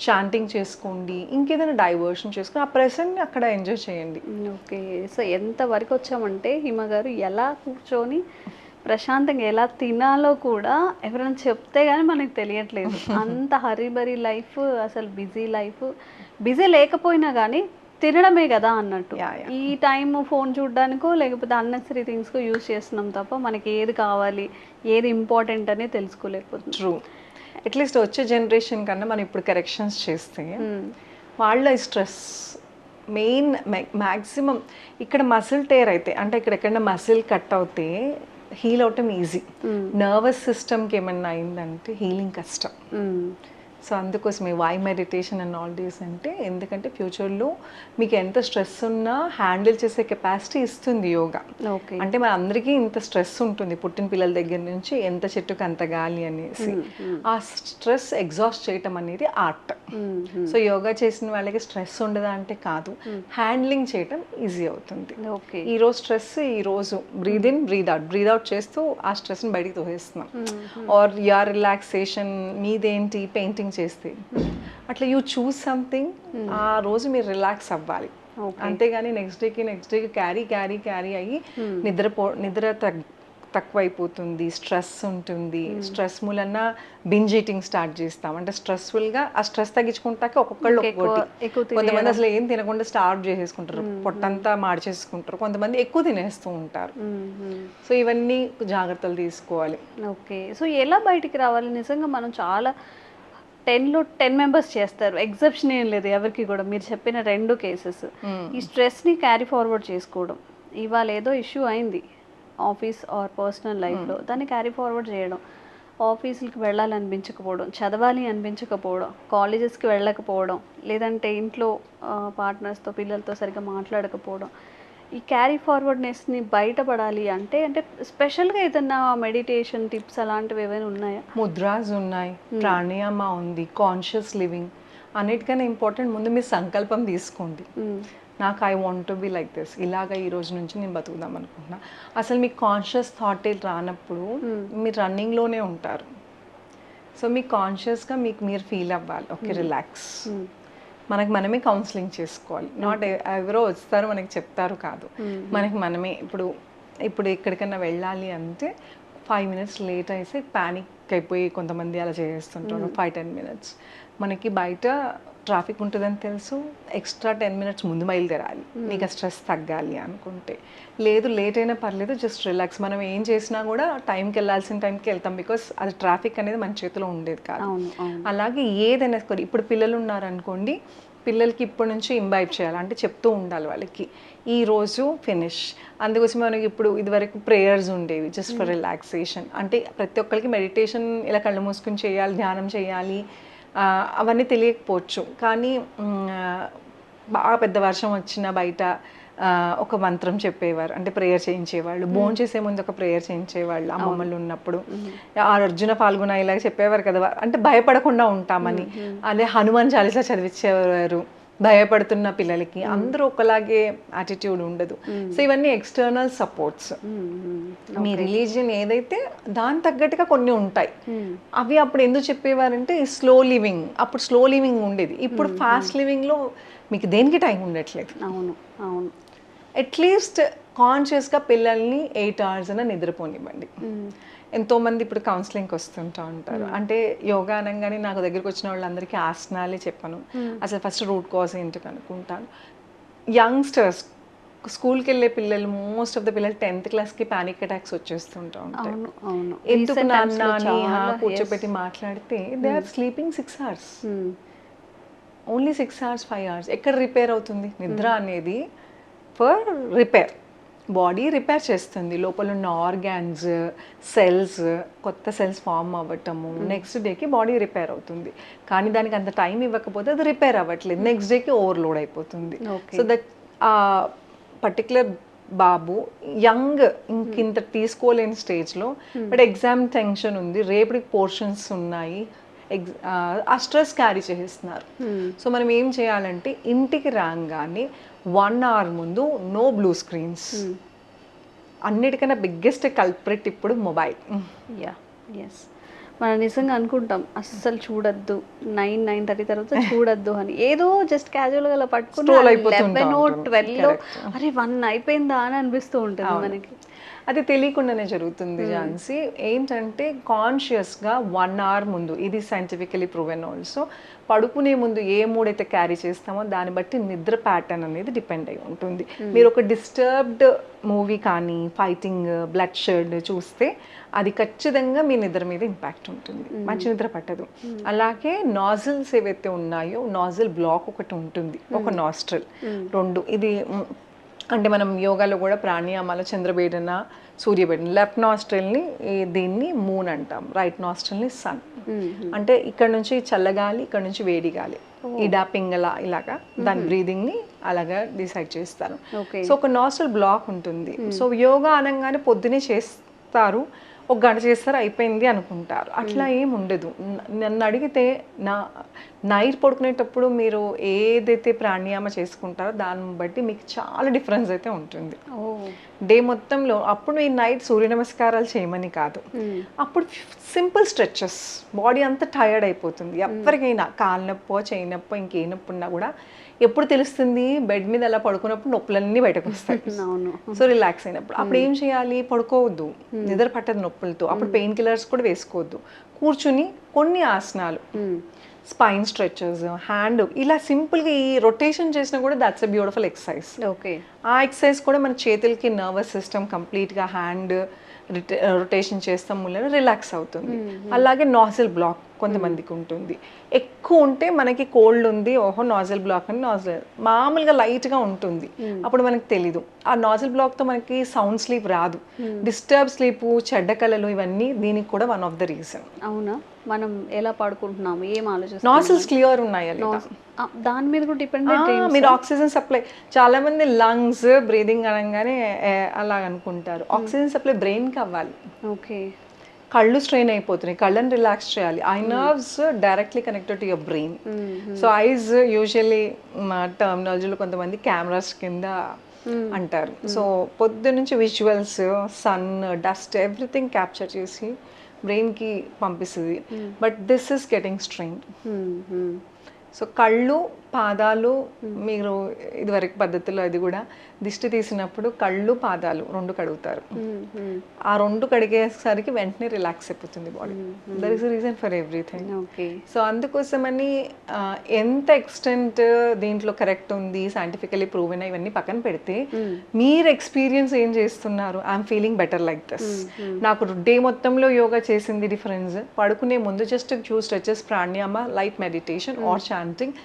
చాంటింగ్ చేసుకోండి, ఇంకేదైనా డైవర్షన్ చేసుకుని ఆ ప్రెసెంట్ని అక్కడ ఎంజాయ్ చేయండి. ఓకే. సో ఎంత వరకు వచ్చామంటే హిమ గారు, ఎలా కూర్చొని ప్రశాంతంగా ఎలా తినాలో కూడా ఎవరైనా చెప్తే కానీ మనకు తెలియట్లేదు. అంత హరీబరీ లైఫ్, అసలు బిజీ లేకపోయినా కానీ తినడమే కదా అన్నట్టు. ఈ టైం ఫోన్ చూడడానికో లేకపోతే అన్నెసరీ థింగ్స్కో యూజ్ చేస్తున్నాం తప్ప మనకి ఏది కావాలి, ఏది ఇంపార్టెంట్ అనేది తెలుసుకోలేకపోతుంది. ట్రూ. అట్లీస్ట్ వచ్చే జనరేషన్ కన్నా మనం ఇప్పుడు కరెక్షన్స్ చేస్తే వాళ్ళ స్ట్రెస్ మెయిన్ మ్యాక్సిమం ఇక్కడ మసిల్ టేర్ అయితే, అంటే ఇక్కడ ఎక్కడైనా మసిల్ కట్ అవుతే హీల్ అవటం ఈజీ. నర్వస్ సిస్టమ్కి ఏమన్నా అయిందంటే హీలింగ్ కష్టం. సో అందుకోసమే why meditation and all these అంటే, ఎందుకంటే ఫ్యూచర్లో మీకు ఎంత స్ట్రెస్ ఉన్నా హ్యాండిల్ చేసే కెపాసిటీ ఇస్తుంది యోగా. అంటే మన అందరికీ ఇంత స్ట్రెస్ ఉంటుంది, పుట్టిన పిల్లల దగ్గర నుంచి ఎంత చెట్టుకు అంత గాలి అనేసి. ఆ స్ట్రెస్ ఎగ్జాస్ట్ చేయటం అనేది ఆర్ట్. సో యోగా చేసిన వాళ్ళకి స్ట్రెస్ ఉండదా అంటే కాదు, హ్యాండ్లింగ్ చేయటం ఈజీ అవుతుంది. ఈరోజు స్ట్రెస్, ఈరోజు బ్రీద్ ఇన్ బ్రీద్ అవుట్ చేస్తూ ఆ స్ట్రెస్ని బయటికి తోసేస్తున్నాం. ఆర్ యార్ రిలాక్సేషన్ మీదేంటి, పెయింటింగ్ చేస్తే అట్లా యూ చూస్ సంథింగ్, ఆ రోజు మీరు రిలాక్స్ అవ్వాలి. అంతేగాని నెక్స్ట్ డేకి క్యారీ అయ్యి నిద్ర తక్కువైపోతుంది, స్ట్రెస్ ఉంటుంది. స్ట్రెస్ మూలన బింజ్ ఈటింగ్ స్టార్ట్ చేస్తాం. అంటే స్ట్రెస్ఫుల్గా ఆ స్ట్రెస్ తగ్గించుకుంటాక ఒక్కొక్కళ్ళు ఒక్కొక్కటి. కొంతమంది అసలు ఏం తినకుండా స్టార్ట్ చేసేసుకుంటారు, పొట్టంతా మార్చేసుకుంటారు. కొంతమంది ఎక్కువ తినేస్తూ ఉంటారు. సో ఇవన్నీ జాగ్రత్తలు తీసుకోవాలి. ఓకే. సో ఎలా బయటికి రావాలి? నిజంగా మనం చాలా 10లో 10 మెంబర్స్ చేస్తారు, ఎగ్జెప్షన్ ఏం లేదు ఎవరికి కూడా. మీరు చెప్పిన 2 కేసెస్, ఈ స్ట్రెస్ని క్యారీ ఫార్వర్డ్ చేసుకోవడం, ఇవాళ ఏదో ఇష్యూ అయింది ఆఫీస్ ఆర్ పర్సనల్ లైఫ్లో, దాన్ని క్యారీ ఫార్వర్డ్ చేయడం, ఆఫీసులకి వెళ్ళాలనిపించకపోవడం, చదవాలి అనిపించకపోవడం, కాలేజెస్కి వెళ్ళకపోవడం, లేదంటే ఇంట్లో పార్ట్నర్స్తో పిల్లలతో సరిగ్గా మాట్లాడకపోవడం, ఈ క్యారీ ఫార్వర్డ్నెస్ని బయటపడాలి అంటే స్పెషల్గా ఏదన్నా మెడిటేషన్ టిప్స్ అలాంటివి ఏమైనా ఉన్నాయా? ముద్రాస్ ఉన్నాయి, ప్రాణాయామ ఉంది, కాన్షియస్ లివింగ్. అన్నిటికన్నా ఇంపార్టెంట్ ముందు మీ సంకల్పం తీసుకోండి. నాకు I want to be like this, ఇలాగ ఈ రోజు నుంచి నేను బతుకుదాం అనుకుంటున్నా. అసలు మీకు కాన్షియస్ థాట్ రానప్పుడు మీరు రన్నింగ్లోనే ఉంటారు. సో మీకు కాన్షియస్గా మీరు ఫీల్ అవ్వాలి, ఓకే రిలాక్స్. మనకి మనమే కౌన్సిలింగ్ చేసుకోవాలి, నాట్ ఎవరో వస్తారు మనకి చెప్తారు కాదు, మనకి మనమే. ఇప్పుడు ఎక్కడికైనా వెళ్ళాలి అంటే 5 minutes లేట్ అయితే ప్యానిక్ అయిపోయి కొంతమంది అలా చేస్తుంటారు. 5-10 minutes మనకి బయట ట్రాఫిక్ ఉంటుందని తెలుసు, ఎక్స్ట్రా 10 minutes ముందు బయలుదేరాలి నీకు ఆ స్ట్రెస్ తగ్గాలి అనుకుంటే. లేదు లేట్ అయినా పర్లేదు, జస్ట్ రిలాక్స్. మనం ఏం చేసినా కూడా టైంకి వెళ్ళాల్సిన టైంకి వెళ్తాం, బికాస్ అది ట్రాఫిక్ అనేది మన చేతిలో ఉండేది కాదు. అలాగే ఏదైనా ఇప్పుడు పిల్లలు ఉన్నారనుకోండి, పిల్లలకి ఇప్పటి నుంచి ఇంబైబ్ చేయాలి, అంటే చెప్తూ ఉండాలి వాళ్ళకి ఈరోజు ఫినిష్. అందుకోసం మనకి ఇప్పుడు ఇదివరకు ప్రేయర్స్ ఉండేవి జస్ట్ ఫర్ రిలాక్సేషన్. అంటే ప్రతి ఒక్కరికి మెడిటేషన్ ఇలా కళ్ళు మూసుకుని చేయాలి, ధ్యానం చేయాలి అవన్నీ తెలియకపోవచ్చు. కానీ బాగా పెద్ద వర్షం వచ్చిన బయట ఒక మంత్రం చెప్పేవారు, అంటే ప్రేయర్ చేయించేవాళ్ళు. భోజనం చేసే ముందు ఒక ప్రేయర్ చేయించేవాళ్ళు అమ్మమ్మలు ఉన్నప్పుడు. అర్జున పాల్గొన ఇలాగ చెప్పేవారు కదా, అంటే భయపడకుండా ఉంటామని. అదే హనుమాన్ చాలీసా చదివించేవారు భయపడుతున్న పిల్లలకి. అందరూ ఒకలాగే యాటిట్యూడ్ ఉండదు. సో ఇవన్నీ ఎక్స్టర్నల్ సపోర్ట్స్. మీ రిలీజియన్ ఏదైతే దాని తగ్గట్టుగా కొన్ని ఉంటాయి. అవి అప్పుడు ఎందుకు చెప్పేవారంటే స్లో లివింగ్, అప్పుడు స్లో లివింగ్ ఉండేది. ఇప్పుడు ఫాస్ట్ లివింగ్లో మీకు దేనికి టైం ఉండట్లేదు. అవును అవును. అట్లీస్ట్ కాన్షియస్గా పిల్లల్ని 8 hours అయినా నిద్రపోనివ్వండి. ఎంతోమంది ఇప్పుడు కౌన్సిలింగ్కి వస్తుంటూ ఉంటారు. అంటే యోగా అనగానే నాకు దగ్గరికి వచ్చిన వాళ్ళందరికీ ఆసనాలే చెప్పను, అసలు ఫస్ట్ రూట్ కాజ్ ఏంటి కనుక్కుంటాను. యంగ్స్టర్స్ స్కూల్కి వెళ్ళే పిల్లలు, మోస్ట్ ఆఫ్ ద పిల్లలు 10th classకి పానిక్ అటాక్స్ వచ్చేస్తుంటూ ఉంటాయి. ఎందుకు నాన్న అని కూర్చోబెట్టి మాట్లాడితే they are sleeping 6 hours, only 6 hours 5 hours. ఎక్కడ రిపేర్ అవుతుంది? నిద్ర అనేది ఫర్ రిపేర్, బాడీ రిపేర్ చేస్తుంది. లోపల ఉన్న ఆర్గాన్స్, సెల్స్, కొత్త సెల్స్ ఫామ్ అవ్వటము, నెక్స్ట్ డేకి బాడీ రిపేర్ అవుతుంది. కానీ దానికి అంత టైం ఇవ్వకపోతే అది రిపేర్ అవ్వట్లేదు, నెక్స్ట్ డేకి ఓవర్లోడ్ అయిపోతుంది. సో దట్ పర్టికులర్ బాబు యంగ్ ఇంకింత తీసుకోలేని స్టేజ్లో, బట్ ఎగ్జామ్ టెన్షన్ ఉంది, రేపటికి పోర్షన్స్ ఉన్నాయి, ఆ స్ట్రెస్ క్యారీ చేస్తున్నారు. సో మనం ఏం చేయాలంటే ఇంటికి రాగానే 1 hour ముందు నో బ్లూ స్క్రీన్స్. అన్నిటికన్నా బిగ్గెస్ట్ కల్ప్రిట్ ఇప్పుడు మొబైల్. ఎస్, మనం నిజంగా అనుకుంటాం అస్సలు చూడొద్దు, 9-9:30 తర్వాత చూడొద్దు అని. ఏదో జస్ట్ క్యాజువల్గా అలా పట్టుకుని 11-12 అరే 1 అయిపోయిందా అని అనిపిస్తూ ఉంటుంది మనకి. అది తెలియకుండానే జరుగుతుంది ఝాన్సీ. ఏంటంటే కాన్షియస్గా 1 hour ముందు, ఇది సైంటిఫికలీ ప్రూవెన్ ఆల్సో, పడుకునే ముందు ఏ మూడ్ అయితే క్యారీ చేస్తామో దాన్ని బట్టి నిద్ర ప్యాటర్న్ అనేది డిపెండ్ అయి ఉంటుంది. మీరు ఒక డిస్టర్బ్డ్ మూవీ కానీ, ఫైటింగ్, బ్లడ్ షెడ్ చూస్తే అది ఖచ్చితంగా మీ నిద్ర మీద ఇంపాక్ట్ ఉంటుంది, మంచి నిద్ర పట్టదు. అలాగే నాజిల్స్ ఏవైతే ఉన్నాయో, నాజిల్ బ్లాక్ ఒకటి ఉంటుంది, ఒక నాస్ట్రల్, 2. ఇది అంటే మనం యోగాలో కూడా ప్రాణాయామాలు చంద్రబేడన, సూర్యబేడన, లెఫ్ట్ నాస్ట్రల్ని దీన్ని మూన్ అంటాం, రైట్ నాస్ట్రల్ని సన్. అంటే ఇక్కడ నుంచి చల్లగాలి, ఇక్కడ నుంచి వేడి గాలి, ఇడా పింగళ ఇలాగా దాని బ్రీదింగ్ని అలాగా డిసైడ్ చేస్తారు. సో ఒక నాస్ట్రల్ బ్లాక్ ఉంటుంది. సో యోగా అనగానే పొద్దునే చేస్తారు, 1 గంట చేస్తారు అయిపోయింది అనుకుంటారు. అట్లా ఏం ఉండదు. నన్ను అడిగితే నైట్ పడుకునేటప్పుడు మీరు ఏదైతే ప్రాణాయామ చేసుకుంటారో దాన్ని బట్టి మీకు చాలా డిఫరెన్స్ అయితే ఉంటుంది డే మొత్తంలో. అప్పుడు ఈ నైట్ సూర్య నమస్కారాలు చేయమని కాదు, అప్పుడు సింపుల్ స్ట్రెచెస్, బాడీ అంతా టైర్డ్ అయిపోతుంది. ఎవరికైనా కాళ్ళ నొప్పో, చేయి నొప్పో, ఇంకే నొప్పి ఉన్నా కూడా ఎప్పుడు తెలుస్తుంది? బెడ్ మీద అలా పడుకున్నప్పుడు నొప్పులన్నీ బయటకు వస్తాయి. సో రిలాక్స్ అయినప్పుడు. అప్పుడు ఏం చేయాలి? పడుకోవద్దు, నిద్ర పట్టదు నొప్పులతో. అప్పుడు పెయిన్ కిల్లర్స్ కూడా వేసుకోవద్దు. కూర్చుని కొన్ని ఆసనాలు, స్పైన్ స్ట్రెచెస్, హ్యాండ్, ఇలా సింపుల్గా ఈ రొటేషన్ చేసినా కూడా that's a beautiful exercise. Okay, ఆ ఎక్సర్సైజ్ కూడా మన చేతులకి నర్వస్ సిస్టమ్ కంప్లీట్గా హ్యాండ్ రొటేషన్ చేస్తాం వల్ల రిలాక్స్ అవుతుంది. అలాగే నాజిల్ బ్లాక్ కొంతమందికి ఉంటుంది. ఎక్కువ ఉంటే మనకి కోల్డ్ ఉంది, ఓహో నాజల్ బ్లాక్ అని నాజల్ మామూలుగా లైట్గా ఉంటుంది, అప్పుడు మనకి తెలీదు. ఆ నాజల్ బ్లాక్తో మనకి సౌండ్ స్లీప్ రాదు. డిస్టర్బ్ స్లీప్, చెడ్డ కళలు, ఇవన్నీ దీనికి కూడా వన్ ఆఫ్ ద రీజన్. అవునా, మనం ఎలా పడుకుంటున్నాము, ఏం ఆలోచిస్తాం, నాజిల్స్ క్లియర్ ఉన్నాయా లేదా, దాని మీద కూడా డిపెండెంట్. మీరు ఆక్సిజన్ సప్లై, చాలా మంది లంగ్స్ బ్రీదింగ్ అనగానే అలా అనుకుంటారు. ఆక్సిజన్ సప్లై బ్రెయిన్కి అవ్వాలి. ఓకే, కళ్ళు స్ట్రెయిన్ అయిపోతున్నాయి, కళ్ళని రిలాక్స్ చేయాలి. I nerves directly connected to your brain. So ice usually మా టర్మినాలజీలో కొంతమంది కెమెరాస్ కింద అంటారు. సో పొద్దు నుంచి విజువల్స్, సన్, డస్ట్, ఎవ్రీథింంగ్ క్యాప్చర్ చేసి బ్రెయిన్కి పంపిస్తుంది. But this is getting strain. So కళ్ళు, పాదాలు, మీరు ఇదివరకు పద్ధతిలో అది కూడా దిష్టి తీసినప్పుడు కళ్ళు, పాదాలు రెండు కడుగుతారు. ఆ రెండు కడిగేసరికి వెంటనే రిలాక్స్ అయిపోతుంది body. There is reason for everything. So అందుకోసమని ఎంత ఎక్స్టెంట్ దీంట్లో కరెక్ట్ ఉంది, సైంటిఫికలీ ప్రూవెన్ ఇవన్నీ పక్కన పెడితే, మీరు ఎక్స్పీరియన్స్ ఏం చేస్తున్నారు, I'm feeling better like this, నాకు డే మొత్తంలో యోగా చేసింది డిఫరెన్స్, పడుకునే ముందు just few stretches, pranayama, light meditation are chanting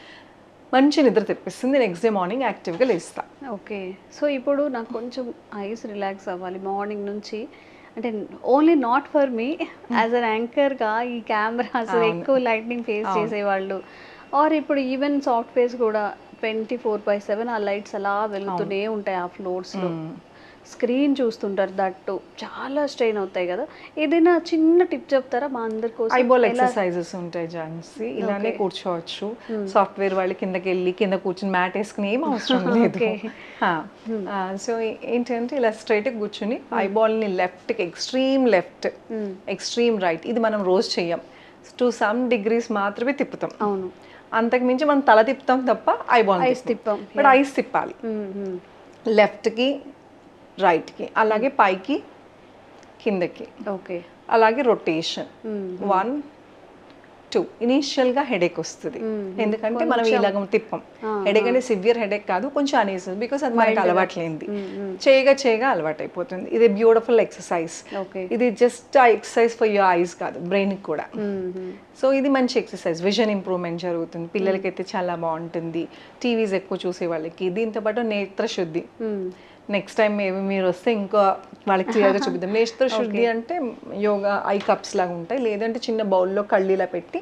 మంచి నిద్ర తెప్పిస్తుంది. నెక్స్ట్ డే మార్నింగ్ యాక్టివ్గా లేస్తా. ఓకే, సో ఇప్పుడు నాకు కొంచెం ఐస్ రిలాక్స్ అవ్వాలి మార్నింగ్ నుంచి అంటే, only not for me as an యాంకర్గా, ఈ కెమెరాస్ ఎక్కువ లైట్నింగ్ ఫేస్ చేసేవాళ్ళు, ఆర్ ఇప్పుడు ఈవెన్ సాఫ్ట్వేర్స్ కూడా 24/7 ఆ లైట్స్ అలా వెళ్తూనే ఉంటాయి ఆ ఫ్లోర్స్లో, స్క్రీన్ చూస్తుంటారు, దట్టు చాలా స్ట్రెయిన్ అవుతాయి కదా. ఏదైనా చిన్న టిప్ చెప్తారా మా అందరి కోసం? ఐబాల్ ఎక్సర్సైజెస్ ఉంటాయి జాన్సీ, ఇలానే కూర్చోవచ్చు. సాఫ్ట్వేర్ వాళ్ళు కిందకి వెళ్ళి కింద కూర్చుని మ్యాట్ వేసుకుని ఏం అవసరం లేదు. సో ఏంటంటే ఇలా స్ట్రైట్గా కూర్చుని ఐబాల్ని లెఫ్ట్కి, ఎక్స్ట్రీమ్ లెఫ్ట్, ఎక్స్ట్రీమ్ రైట్, ఇది మనం రోజు చెయ్యం. టు సమ్ డిగ్రీస్ మాత్రమే తిప్పుతాం. అవును, అంతకుమించి మనం తల తిప్పుతాం తప్ప ఐబాల్ తిప్పాం. బట్ ఐస్ తిప్పాలి లెఫ్ట్కి, రైట్కి, అలాగే పైకి, కిందకి. ఓకే, అలాగే రొటేషన్ 1 2. ఇనీషియల్గా హెడేక్ వస్తుంది, ఎందుకంటే మనం ఇలాగ తిప్పం. హెడేక్ అంటే సివియర్ హెడేక్ కాదు, కొంచెం అనేస్తుంది, బికాస్ అది మనకి అలవాట్లేంది. చేయగా అలవాటు అయిపోతుంది. ఇది బ్యూటిఫుల్ ఎక్సర్సైజ్. ఇది జస్ట్ ఆ ఎక్సర్సైజ్ ఫర్ యువర్ ఐస్ కాదు, బ్రెయిన్కి కూడా. సో ఇది మంచి ఎక్సర్సైజ్, విజన్ ఇంప్రూవ్మెంట్ జరుగుతుంది, పిల్లలకైతే చాలా బాగుంటుంది, టీవీస్ ఎక్కువ చూసే వాళ్ళకి. దీంతోపాటు నేత్ర శుద్ధి, నెక్స్ట్ టైం మేబీ మీరు వస్తే ఇంకా వాళ్ళకి క్లియర్గా చూపిద్దాం. నేత్ర శుద్ధి అంటే యోగా ఐ కప్స్ లాగా ఉంటాయి, లేదంటే చిన్న బౌల్లో కళ్ళీలా పెట్టి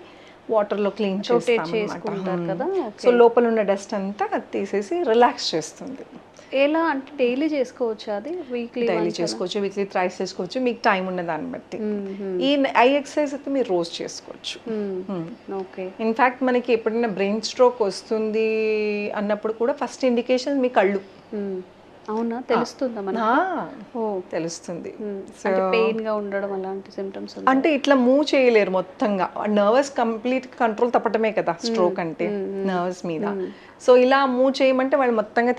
వాటర్లో క్లీన్ చేస్తాం. సో లోపల ఉన్న డస్ట్ అంతా తీసేసి రిలాక్స్ చేస్తుంది. ఎలా అంటే డైలీ చేసుకోవచ్చు, అది వీక్లీ డైలీ చేసుకోవచ్చు, వీక్లీ థ్రైస్ చేసుకోవచ్చు, మీకు టైం ఉన్న దాన్ని బట్టి. ఈ ఐ ఎక్సర్సైజ్ అయితే మీరు రోజు చేసుకోవచ్చు. ఓకే, ఇన్ఫ్యాక్ట్ మనకి ఎప్పుడైనా బ్రెయిన్ స్ట్రోక్ వస్తుంది అన్నప్పుడు కూడా ఫస్ట్ ఇండికేషన్ మీ కళ్ళు. అవునా, తెలుస్తుందా మనకి? తెలుస్తుంది. పెయిన్ గా ఉండడం అలాంటి సింప్టమ్స్ అంటే ఇట్లా మూవ్ చేయలేరు మొత్తంగా, నర్వస్ కంప్లీట్ కంట్రోల్ తప్పటమే కదా స్ట్రోక్ అంటే, నర్వస్ మీద. సో ఇలా మూవ్ చేయమంటే వాళ్ళు మొత్తంగా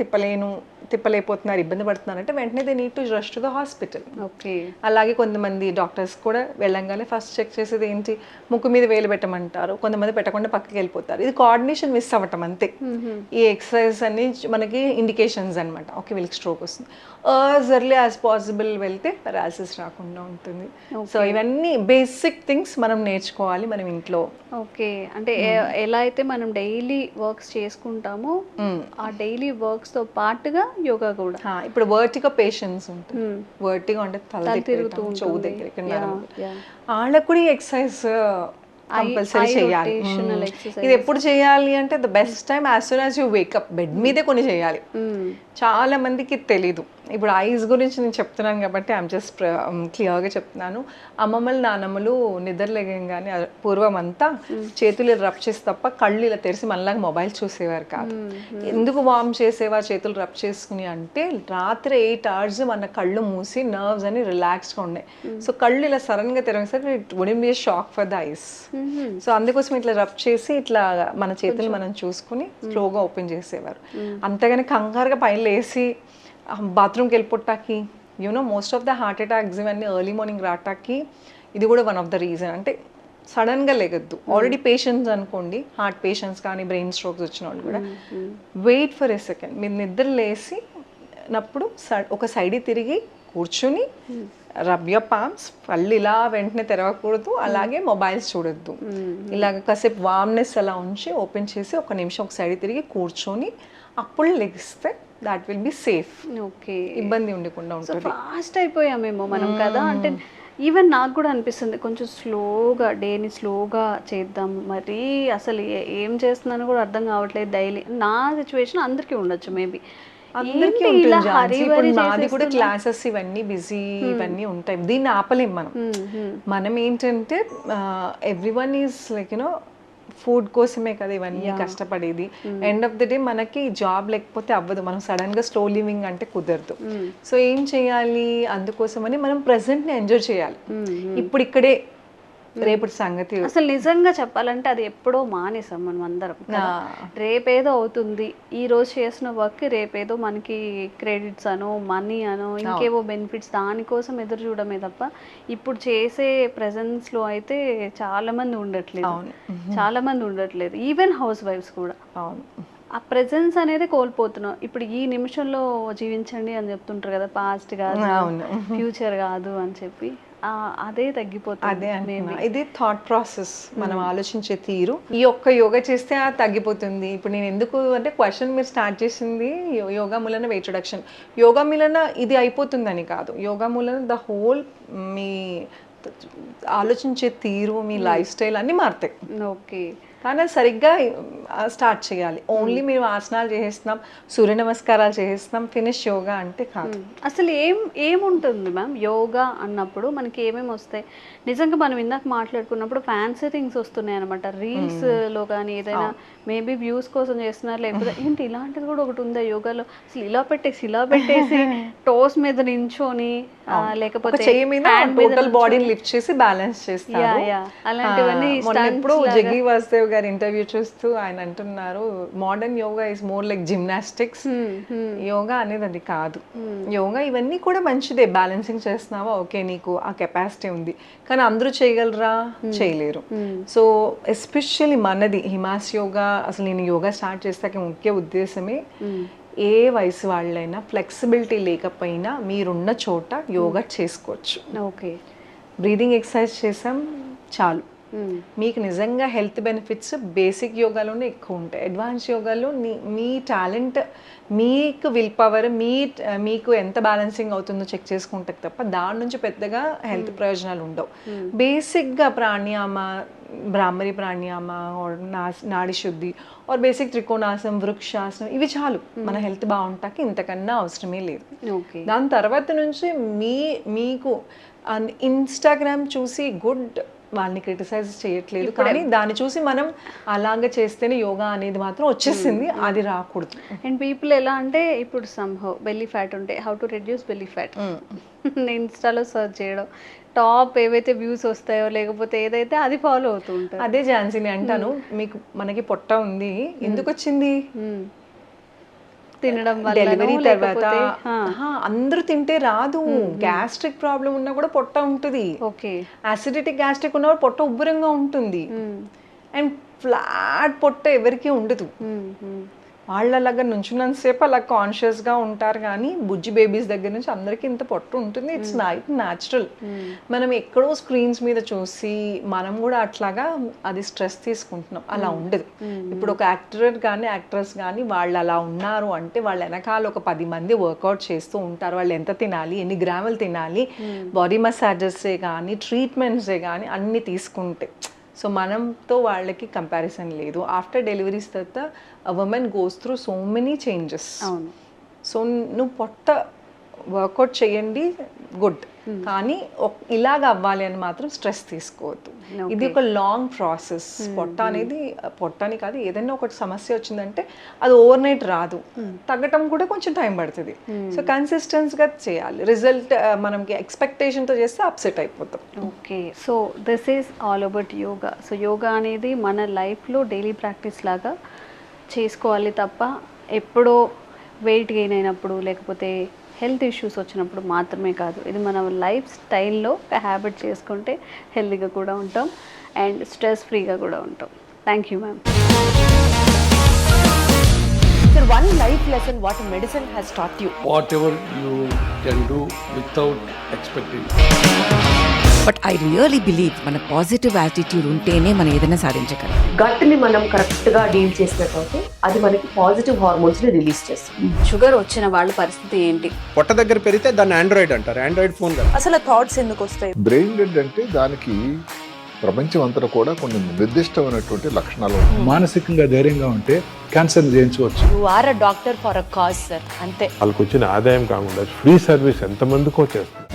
తిప్పలేకపోతున్నారు, ఇబ్బంది పడుతున్నారు అంటే వెంటనే they need to rush to the hospital. Okay, అలాగే కొంతమంది డాక్టర్స్ కూడా వెళ్ళంగానే ఫస్ట్ చెక్ చేసేది ఏంటి, ముక్కు మీద వేలు పెట్టమంటారు, కొంతమంది పెట్టకుండా పక్కకి వెళ్ళిపోతారు. ఇది కోఆర్డినేషన్ మిస్ అవ్వటం అంతే. ఈ ఎక్సర్సైజ్ అన్ని మనకి ఇండికేషన్స్ అనమాట, ఓకే వీళ్ళకి స్ట్రోక్ వస్తుంది. యాజ్ ఎర్లీ యాజ్ పాసిబుల్ వెళ్తే పారాలిసిస్ రాకుండా ఉంటుంది. సో ఇవన్నీ బేసిక్ థింగ్స్ మనం నేర్చుకోవాలి మనం ఇంట్లో. ఓకే, అంటే ఎలా అయితే మనం డైలీ వర్క్స్ చేసుకుంటామో ఆ డైలీ వర్క్స్ తో పాటుగా యోగా కూడా. ఇప్పుడు వర్టిగో పేషెంట్స్ ఉంటుంది, వర్టిగో అంటే తల తిరుగుతూ చెవు దగ్గర, వాళ్ళకు కూడా ఎక్సర్సైజ్ కంపల్సరీ చేయాలి. ఇది ఎప్పుడు చేయాలి అంటే the best time as soon as you wake up, bed మీదే కొన్ని చేయాలి. చాలా మందికి తెలీదు. ఇప్పుడు ఐస్ గురించి నేను చెప్తున్నాను కాబట్టి ఐఎమ్ జస్ట్ క్లియర్గా చెప్తున్నాను. అమ్మమ్మలు నానమ్మలు నిద్రలేగంగానే పూర్వం అంతా చేతులు రబ్ చేసి తప్ప కళ్ళు ఇలా తెరిచి మనలాగా మొబైల్ చూసేవారు కాదు. ఎందుకు వార్మ్ చేసేవారు చేతులు రబ్ చేసుకుని అంటే, రాత్రి 8 hours మన కళ్ళు మూసి నర్వ్స్ అని రిలాక్స్గా ఉన్నాయి. సో కళ్ళు ఇలా సడన్గా తెరవేసరికి it wouldn't be a shock for the eyes. So అందుకోసం ఇట్లా రబ్ చేసి ఇట్లా మన చేతులు మనం చూసుకుని స్లోగా ఓపెన్ చేసేవారు. అంతగాని కంగారుగా పైన లేసి బాత్రూమ్కి వెళ్ళిపోటాకి, you know most of the heart attacks ఇవన్నీ ఎర్లీ మార్నింగ్ రాటాకి ఇది కూడా వన్ ఆఫ్ ద రీజన్. అంటే సడన్గా లేగద్దు. ఆల్రెడీ పేషెంట్స్ అనుకోండి, హార్ట్ పేషెంట్స్ కానీ బ్రెయిన్ స్ట్రోక్స్ వచ్చిన వాళ్ళు కూడా వెయిట్ ఫర్ ఎ సెకండ్. మీరు నిద్ర లేసి నప్పుడు ఒక సైడ్ తిరిగి కూర్చుని రబ్ యువర్ పామ్స్, కళ్ళు ఇలా వెంటనే తెరవకూడదు, అలాగే మొబైల్స్ చూడొద్దు. ఇలాగ కాసేపు వార్మ్నెస్ అలా ఉంచి ఓపెన్ చేసి ఒక నిమిషం ఒక సైడ్ తిరిగి కూర్చొని అప్పుడు లెగిస్తే that will be safe. Okay, ఇబ్బంది ఉండకుండా ఉంటుంది. ఫాస్ట్ అయిపోయామేమో మనం కదా. అంటే ఈవెన్ నాకు కూడా అనిపిస్తుంది కొంచెం స్లోగా డేని స్లోగా చేద్దాం. మరి అసలు ఏం చేస్తున్నానో కూడా అర్థం కావట్లేదు డైలీ. నా సిచ్యువేషన్ అందరికీ ఉండొచ్చు మేబీ. అందరికీ ఉంటుంది ఝాన్సీ. ఇప్పుడు నాది కూడా క్లాసెస్ ఇవన్నీ బిజీ ఇవన్నీ ఉంటాయి, దీన్ని ఆపలేం మనం. మనం ఏంటంటే everyone is like you know food కోసమే కదా ఇవన్నీ కష్టపడేది. ఎండ్ ఆఫ్ ద డే మనకి జాబ్ లేకపోతే అవ్వదు, మనం సడన్ గా స్లో లివింగ్ అంటే కుదరదు. సో ఏం చేయాలి, అందుకోసమని మనం ప్రెసెంట్ ని ఎంజాయ్ చేయాలి. ఇప్పుడు ఇక్కడే, రేపటి సంగతి. అసలు నిజంగా చెప్పాలంటే అది ఎప్పుడో మానేసాం మనం అందరం. రేపేదో అవుతుంది, ఈ రోజు చేసిన వర్క్ రేపేదో మనకి క్రెడిట్స్ అనో మనీ అనో ఇంకేవో బెనిఫిట్స్ దానికోసం ఎదురు చూడమే తప్ప ఇప్పుడు చేసే ప్రెజెన్స్ లో అయితే చాలా మంది ఉండట్లేదు, ఈవెన్ హౌస్ వైఫ్స్ కూడా. ఆ ప్రెజెన్స్ అనేది కోల్పోతున్నాం. ఇప్పుడు ఈ నిమిషంలో జీవించండి అని చెప్తుంటారు కదా, పాస్ట్ కాదు ఫ్యూచర్ కాదు అని చెప్పి అదే తగ్గిపోతుంది. అదే ఇది థాట్ ప్రాసెస్, మనం ఆలోచించే తీరు. ఈ ఒక్క యోగా చేస్తే అది తగ్గిపోతుంది. ఇప్పుడు నేను ఎందుకు అంటే క్వశ్చన్ మీరు స్టార్ట్ చేసింది యోగా మూలన వెయిట్ రిడక్షన్, యోగా మూలన ఇది అయిపోతుందని కాదు. యోగా మూలన ద హోల్ మీ ఆలోచించే తీరు, మీ లైఫ్ స్టైల్ అన్నీ మారుతాయి. ఓకే, కానీ సరిగ్గా స్టార్ట్ చేయాలి. ఓన్లీ మీరు ఆసనాలు చేసేస్తున్నాం, సూర్య నమస్కారాలు చేసేస్తున్నాం, ఫినిష్ యోగా అంటే కాదు. అసలు ఏముంటుంది మ్యామ్ యోగా అన్నప్పుడు మనకి ఏమేమి వస్తాయి? నిజంగా మనం ఇందాక మాట్లాడుకున్నప్పుడు ఫ్యాన్సీ థింగ్స్ వస్తున్నాయి అనమాట. రీల్స్లో కానీ ఏదైనా మేబీ వ్యూస్ కోసం చేస్తున్నారు, లేకపోతే ఏంటి ఇలాంటిది కూడా ఒకటి ఉందా యోగాలో, అసలు ఇలా పెట్టేసి టోస్ మీద నించోని లేకపోతే టోటల్ బాడీని లిఫ్ట్ చేసి బ్యాలెన్స్ చేస్తారు. అలాంటివన్నీ ఇప్పుడు జగ్గి వాసుదేవ్ గారి ఇంటర్వ్యూ చూస్తూ ఆయన అంటున్నారు, modern yoga is more like gymnastics. Yoga అనేది అది కాదు. యోగా ఇవన్నీ కూడా మంచిదే, బ్యాలెన్సింగ్ చేస్తున్నావా ఓకే, నీకు ఆ కెపాసిటీ ఉంది. కానీ అందరూ చేయగలరా? చేయలేరు. సో ఎస్పెషల్లీ మనది హిమాస్ యోగా, అసలు నేను యోగా స్టార్ట్ చేస్తాక ముఖ్య ఉద్దేశమే ఏ వయసు వాళ్ళైనా ఫ్లెక్సిబిలిటీ లేకపోయినా మీరున్న చోట యోగా చేసుకోవచ్చు. ఓకే, బ్రీదింగ్ ఎక్సర్సైజ్ చేసాం చాలు. మీకు నిజంగా హెల్త్ బెనిఫిట్స్ బేసిక్ యోగాలోనే ఎక్కువ ఉంటాయి. అడ్వాన్స్ యోగాలో మీ టాలెంట్, మీకు విల్ పవర్, మీకు ఎంత బ్యాలెన్సింగ్ అవుతుందో చెక్ చేసుకుంటే తప్ప దాని నుంచి పెద్దగా హెల్త్ ప్రయోజనాలు ఉండవు. బేసిక్గా ప్రాణాయామ, భ్రామరి ప్రాణాయామ, నాడి శుద్ధి ఆర్ బేసిక్ త్రికోణాసనం, వృక్షాసనం ఇవి చాలు మన హెల్త్ బాగుంటాకి. ఇంతకన్నా అవసరమే లేదు. దాని తర్వాత నుంచి మీకు ఇన్స్టాగ్రామ్ చూసి గుడ్, వాళ్ళని క్రిటిసైజ్ చేయట్లేదు, కానీ దాన్ని చూసి మనం అలాగే చేస్తేనే యోగా అనేది మాత్రం వచ్చేసింది, అది రాకూడదు. అండ్ పీపుల్ ఎలా అంటే ఇప్పుడు సమ్హౌ బెల్లీ ఫ్యాట్ ఉంటే how to reduce belly fat ఇన్స్టాలో సర్చ్ చేయడం, టాప్ ఏవైతే వ్యూస్ వస్తాయో లేకపోతే ఏదైతే అది ఫాలో అవుతూ ఉంటారు. అదే ఝాన్సీ నేను అంటాను, మనకి పొట్ట ఉంది ఎందుకు వచ్చింది? తినడం వల్ల. డెలివరీ తర్వాత అందరూ తింటే రాదు. గ్యాస్ట్రిక్ ప్రాబ్లం ఉన్నా కూడా పొట్ట ఉంటుంది. ఓకే, అసిడిటీ గ్యాస్ట్రిక్ ఉన్న పొట్ట ఉబ్బరంగా ఉంటుంది. అండ్ ఫ్లాట్ పొట్ట ఎవరికి ఉండదు. వాళ్ళలాగా నుంచున్నంతసేపు అలా కాన్షియస్గా ఉంటారు, కానీ బుజ్జి బేబీస్ దగ్గర నుంచి అందరికీ ఇంత పొట్ట ఉంటుంది. It's natural. మనం ఎక్కడో స్క్రీన్స్ మీద చూసి మనం కూడా అట్లాగా అది స్ట్రెస్ తీసుకుంటున్నాం, అలా ఉండదు. ఇప్పుడు ఒక యాక్టర్ కానీ యాక్ట్రెస్ కానీ వాళ్ళు అలా ఉన్నారు అంటే వాళ్ళ వెనకాల ఒక 10 మంది వర్కౌట్ చేస్తూ ఉంటారు. వాళ్ళు ఎంత తినాలి, ఎన్ని గ్రాములు తినాలి, బాడీ మసాజెసే కానీ ట్రీట్మెంట్సే కానీ అన్నీ తీసుకుంటే. సో మనంతో వాళ్ళకి కంపారిజన్ లేదు. ఆఫ్టర్ డెలివరీస్ తర్వాత women goes through so many changes. So నువ్వు పొట్ట వర్కౌట్ చేయండి గుడ్, కానీ ఇలాగ అవ్వాలి అని మాత్రం స్ట్రెస్ తీసుకోవద్దు. ఇది ఒక లాంగ్ ప్రాసెస్. పొట్ట అనేది పొట్టని కాదు, ఏదైనా ఒకటి సమస్య వచ్చిందంటే అది ఓవర్ నైట్ రాదు, తగ్గటం కూడా కొంచెం టైం పడుతుంది. సో కన్సిస్టెన్స్గా చేయాలి. రిజల్ట్ మనకి ఎక్స్పెక్టేషన్తో చేస్తే అప్సెట్ అయిపోతాం. Okay, so this is all about yoga. So yoga అనేది మన లైఫ్లో డైలీ ప్రాక్టీస్ లాగా చేసుకోవాలి తప్ప ఎప్పుడో వెయిట్ గెయిన్ అయినప్పుడు లేకపోతే హెల్త్ ఇష్యూస్ వచ్చినప్పుడు మాత్రమే కాదు. ఇది మన లైఫ్ స్టైల్లో ఒక హ్యాబిట్ చేసుకుంటే హెల్తీగా కూడా ఉంటాం అండ్ స్ట్రెస్ ఫ్రీగా కూడా ఉంటాం. Thank you ma'am. Sir, one life lesson what medicine has taught you. Whatever you can do without expecting. But I really believe మన పాజిటివ్ యాటిట్యూడ్ ఉంటేనే మనం ఏదైనా సాధించగలం. గట్ని మనం కరెక్ట్గా డీల్ చేసినట్లయితే అది మనకి పాజిటివ్ హార్మోన్స్ని రిలీజ్ చేస్తుంది. షుగర్ వచ్చిన వాళ్ళ పరిస్థితి ఏంటి? పొట్ట దగ్గర పెరిగితే దాన్ని ఆండ్రాయిడ్ అంటారు, ఆండ్రాయిడ్ ఫోన్ కదా. అసలు థాట్స్ ఎందుకు వస్తాయి? బ్రెయిన్ డెడ్ అంటే దానికి ప్రపంచం అంతా కూడా కొన్ని నిర్దిష్టమైనటువంటి లక్షణాలు ఉంటాయి. మానసికంగా ధైర్యంగా ఉంటే క్యాన్సర్ జయించవచ్చు. You are a doctor for a cause sir, అంతే. వాళ్ళకి వచ్చిన ఆదాయం కాకుండా ఫ్రీ సర్వీస్ ఎంతమందికో చేస్తుంది.